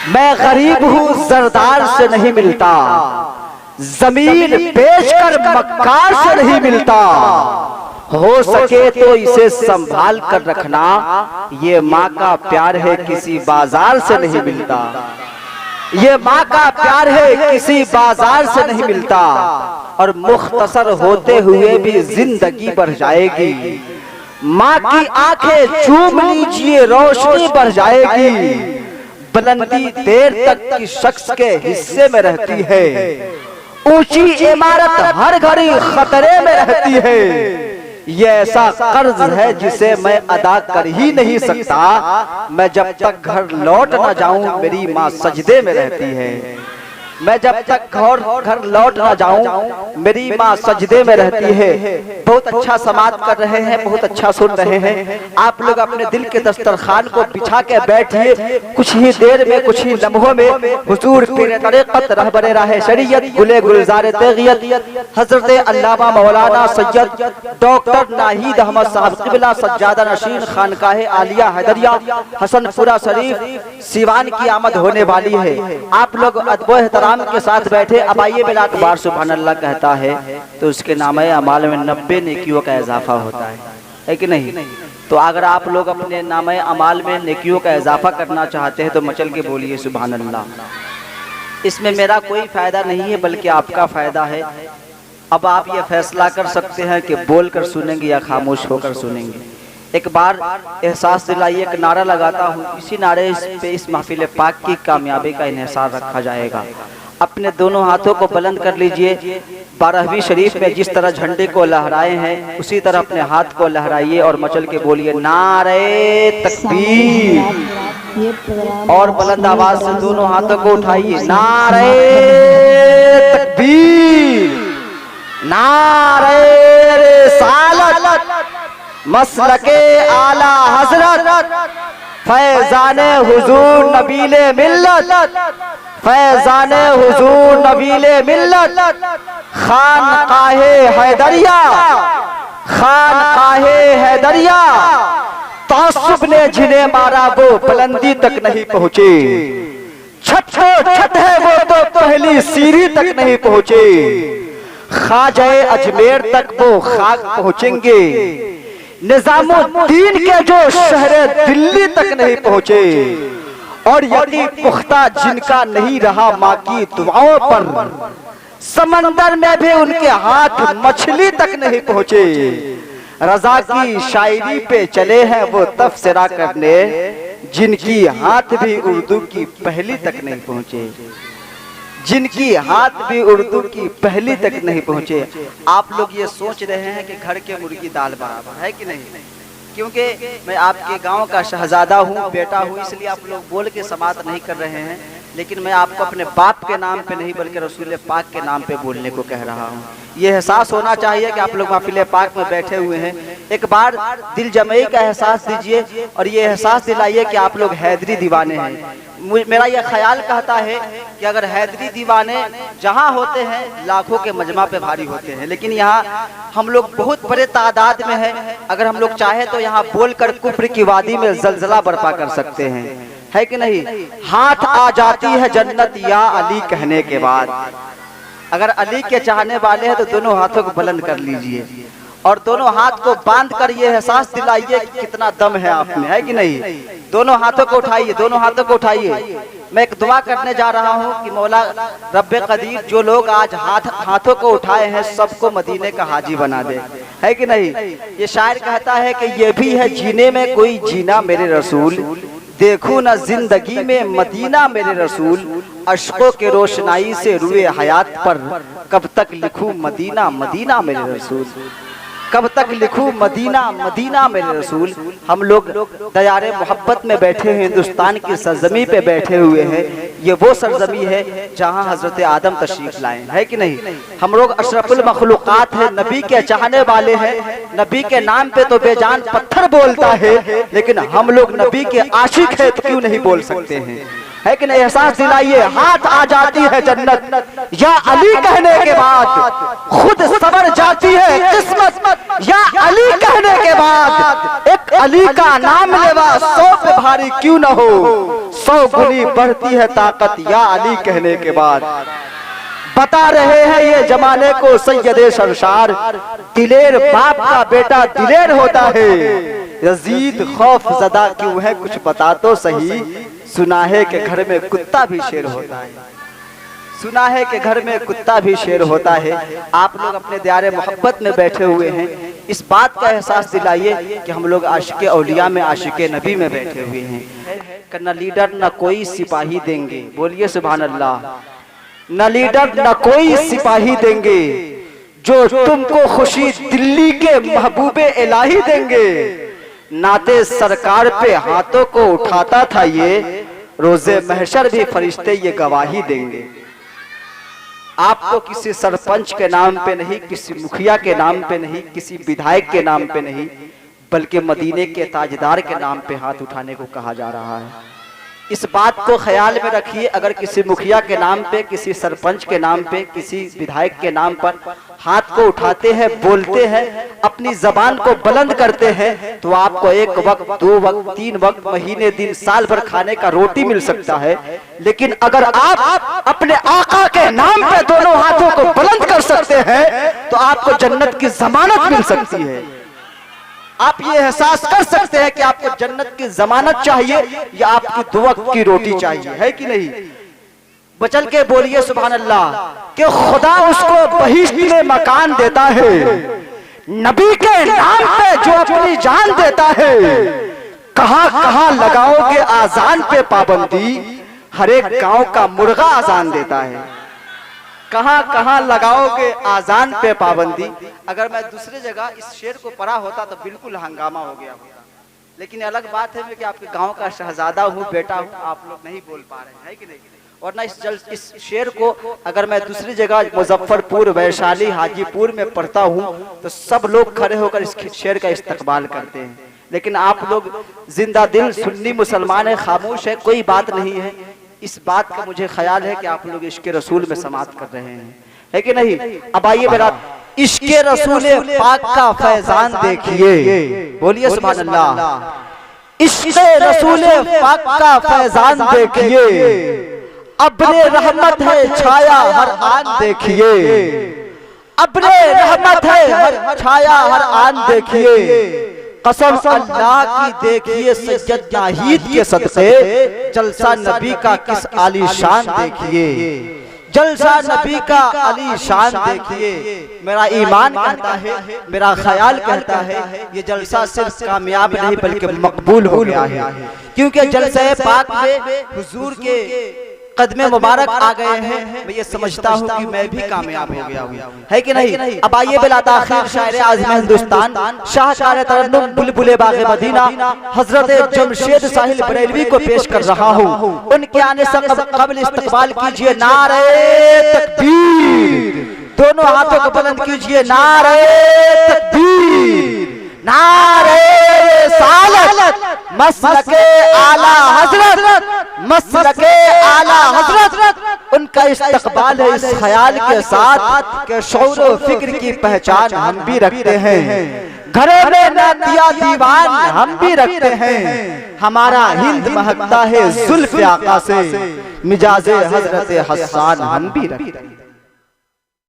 मैं गरीब हूँ जरदार से नहीं मिलता, जमीन बेचकर मक्कार से नहीं मिलता। हो सके तो इसे संभाल कर रखना, ये माँ का प्यार है किसी बाजार से नहीं मिलता। ये माँ का प्यार है किसी बाजार से नहीं मिलता। और मुख्तसर होते हुए भी जिंदगी बढ़ जाएगी। माँ की आंखें चूम लीजिए रोशनी बढ़ जाएगी। बुलंदी देर तक की शख्स के हिस्से में रहती है, ऊंची इमारत हर घड़ी खतरे में रहती है। ये ऐसा कर्ज है जिसे मैं अदा कर ही नहीं सकता। मैं जब तक घर लौट ना जाऊं मेरी माँ सजदे में रहती है। मैं जब तक घर लौट ना जाऊं मेरी माँ सजदे में रहती है। बहुत अच्छा समात कर रहे हैं, बहुत अच्छा सुन रहे हैं। आप लोग अपने दिल के दस्तरखान को बिछा के बैठिए। कुछ ही देर में, कुछ ही लम्हों में हुजूर पीर तरीक़त रहबरे राह शरीयत गुले गुलजार तग़ियत हजरत अल्लामा मौलाना सैयद डॉक्टर नाहिद अहमद साहब क़िबला सज्जादा नशीन खानकाह आलिया हैदरिया हसनपुरा शरीफ सिवान की आमद होने वाली है। आप लोग अदब एहतराम के साथ बैठे। अब आइए बिला बार सुभान अल्लाह कहता है तो उसके नामे अमाल में 90 नेकियों का इजाफा होता है कि नहीं? तो अगर आप लोग अपने नामे अमाल में नेकियों का इजाफा करना चाहते हैं तो मचल के बोलिए सुभान अल्लाह। इसमें मेरा कोई फायदा नहीं है बल्कि आपका फायदा है। अब आप ये फैसला कर सकते हैं कि बोल कर सुनेंगे या खामोश होकर सुनेंगे। एक बार एहसास दिलाइए, एक नारा लगाता हूँ, इसी नारे पे इस महफिल पाक की कामयाबी का इन्हिसार रखा जाएगा। अपने दोनों हाथों को बुलंद कर लीजिए। 12वीं शरीफ में जिस तरह झंडे को लहराए हैं उसी तरह अपने हाथ को लहराइए और मचल के बोलिए नारे तकबीर। और बुलंद आवाज से दोनों हाथों को उठाइए, नारे तकबीर, नारे रिसालत, मसलके आला हजरत, फैजाने हुजूर नबीले मिल्लत, फैजाने हुजूर नबीले मिल्लत, खानकाहे हैदरिया, खानकाहे हैदरिया। तासुब ने जिन्हें मारा वो बुलंदी तक नहीं पहुंचे, छठ है वो तो पहली सीढ़ी तक नहीं पहुंचे। ख्वाजा अजमेर तक वो खाक पहुंचेंगे, निजामुद्दीन के जो शहर दिल्ली तक नहीं पहुंचे। और यकीन पुख्ता जिनका नहीं रहा माँ की दुआओं पर, समंदर में भी उनके हाथ मछली तक नहीं पहुंचे। रजा की शायरी पे चले हैं वो तफसीरा करने, जिनकी हाथ भी उर्दू की पहली तक नहीं पहुंचे, जिनकी हाथ भी उर्दू की पहली तक नहीं पहुंचे। आप लोग ये सोच रहे हैं कि घर के मुर्गी दाल बराबर है कि नहीं? क्योंकि मैं आपके गांव का शहजादा हूँ, बेटा हूँ, इसलिए आप लोग बोल के समात नहीं कर रहे हैं। लेकिन मैं आपको अपने बाप के नाम पे नहीं बल्कि रसूल पाक के नाम पे बोलने को कह रहा हूँ। ये एहसास होना चाहिए कि आप लोग महफिल पाक में बैठे हुए हैं। एक बार दिल जमई का एहसास दीजिए और ये एहसास दिलाइए कि आप लोग हैदरी दीवाने हैं। मेरा यह ख्याल कहता है कि अगर हैदरी दीवाने जहाँ होते हैं लाखों के मजमा पे भारी होते हैं, लेकिन यहाँ हम लोग बहुत बड़े तादाद में हैं। अगर हम लोग चाहे तो यहाँ बोलकर कुफ्र की वादी में जलजला बर्पा कर सकते हैं, है कि नहीं? हाथ आ जाती है जन्नत या अली कहने के बाद। अगर अली के चाहने वाले हैं तो दोनों हाथों को बुलंद कर लीजिए और दोनों हाथ को बांध कर ये एहसास दिलाइए कि कितना दम है आप में, है कि नहीं? दोनों हाथों को उठाइए, दोनों हाथों को उठाइए। मैं एक दुआ करने जा रहा हूँ कि मौला रब्बे कदीर जो लोग आज हाथों को उठाए हैं सबको मदीने का हाजी बना दे, है कि नहीं? ये शायर कहता है कि ये भी है जीने में कोई जीना मेरे रसूल, देखूं न जिंदगी में मदीना मेरे रसूल, अश्कों के रोशनाई से रुए हयात पर कब तक लिखूं मदीना मदीना मेरे रसूल, कब तक लिखूं मदीना मदीना मेरे रसूल। हम लोग दयारे मोहब्बत में बैठे हैं, हिंदुस्तान की सरजमी पे बैठे हुए हैं। ये वो सरजमी है जहाँ हजरत आदम तशरीफ लाए, है कि नहीं? हम लोग अशरफुल मखलूकात है, नबी के चाहने वाले हैं। नबी के नाम पे तो बेजान पत्थर बोलता है, लेकिन हम लोग नबी के आशिक है तो क्यों नहीं बोल सकते हैं? है कि नहीं? एहसास दिलाइए, हाथ आ जाती है जन्नत या अली कहने के बाद, खुद सबर जाती है किस्मत या अली कहने के बाद। एक अली का नाम लेवा 100 पे भारी क्यों न हो, 100 गुनी बढ़ती है ताकत या अली कहने के बाद। बता रहे हैं ये जमाने को सैयदे सरशार, दिलेर बाप का बेटा दिलेर होता है। यजीद खौफ ज़दा क्यों है, कुछ बता तो सही। सुना है कि घर में कुत्ता भी शेर होता है, सुना है कि घर में कुत्ता भी शेर होता है। आप लोग अपने दियारे मोहब्बत में बैठे हुए हैं, इस बात का एहसास दिलाइए कि हम लोग आशिक़े औलिया में, आशिक़े नबी में बैठे हुए हैं। न लीडर न कोई सिपाही देंगे, बोलिए सुभान अल्लाह। न लीडर न कोई सिपाही देंगे, जो तुमको खुशी दिल्ली के महबूबे इलाही देंगे। नाते सरकार पे हाथों को उठाता था ये, रोजे महशर भी फरिश्ते ये गवाही देंगे। आपको किसी सरपंच के नाम पे नहीं, किसी मुखिया के नाम पे नहीं, किसी विधायक के नाम पे नहीं, बल्कि मदीने के ताजदार के नाम पे हाथ उठाने को कहा जा रहा है। इस बात को ख्याल में रखिए, अगर किसी मुखिया के नाम पे, किसी सरपंच के नाम पे, किसी विधायक के नाम पर हाथ को उठाते हैं, बोलते हैं, अपनी जबान को बुलंद करते हैं, तो आपको 1 वक्त, 2 वक्त, 3 वक्त, महीने, दिन, साल भर खाने का रोटी मिल सकता है। लेकिन अगर आप अपने आका के नाम पे दोनों हाथों को बुलंद कर सकते हैं, तो आपको जन्नत की जमानत मिल सकती है। आप ये एहसास कर सकते हैं कि आपको जन्नत की जमानत चाहिए या आपकी 2 वक्त की रोटी चाहिए, है कि नहीं? बचल के बोलिए सुभान अल्लाह कि खुदा उसको बहिश्त में मकान देता है, नबी के नाम पे जो अपनी जान देता है। कहां कहां लगाओगे आजान पे पाबंदी, हर एक गांव का मुर्गा आजान देता है। कहां कहां लगाओगे आजान पे पाबंदी। अगर मैं दूसरी जगह इस शेर को पढ़ा होता तो बिल्कुल हंगामा हो गया होता, लेकिन अलग बात है कि आपके गांव का शहजादा हूँ, बेटा हूँ, आप लोग नहीं बोल पा रहे हैं कि नहीं? और ना इस शेर को अगर मैं दूसरी जगह मुजफ्फरपुर, वैशाली, हाजीपुर में पढ़ता हूँ तो सब लोग खड़े होकर इस शेर का इस्तकबाल करते हैं। लेकिन आप लोग जिंदा दिल सुन्नी मुसलमान है, खामोश है, कोई बात नहीं है। इस बात का मुझे ख्याल है कि आप लोग इश्क़े रसूल में समात कर रहे हैं, है कि नहीं? अब आइए मेरा इश्क़े रसूल पाक का फैजान देखिए, बोलिए सुभान अल्लाह। इश्क़े रसूल पाक का फैजान देखिए, अब्रे रहमत है छाया हर आन देखिए, अब्रे रहमत है हर छाया हर आन देखिए। कसम अल्लाह की देखिए सैयद नाहीद के सदक़े, जलसा नबी का किस आलीशान देखिए, जलसा नबी का आलीशान देखिए। मेरा ईमान कहता है, मेरा ख्याल कहता है, ये जलसा सिर्फ कामयाब नहीं बल्कि मकबूल हो गया है, क्योंकि जलसे पाक में हुजूर के कदमे मुबारक आ गए हैं। मैं ये समझता हूँ कि मैं भी कामयाब हो गया हूँ, है कि नहीं? अब आइए बिला ताखीर शायर आज़म हिंदुस्तान, शाहकार तरन्नुम बुलबुले बाग़े मदीना, हजरत जमशेद साहिल बरेलवी को पेश कर रहा हूँ। उनके आने से कबल इस्तकबाल कीजिए नारे तकबीर, दोनों हाथों को बुलंद कीजिए, नारे तकबीर, नारे रिसालत, मसलके आला हजरत, मसलके आला हजरत। उनका इस्तकबाल है इस ख्याल के साथ कि शऊर व फिक्र की पहचान हम भी रखते हैं, घरों में नातिया दीवान हम भी रखते हैं। हमारा हिंद महकता है जुल्फ़ आका से, मिजाजे हजरत हसन हम भी रखते हैं।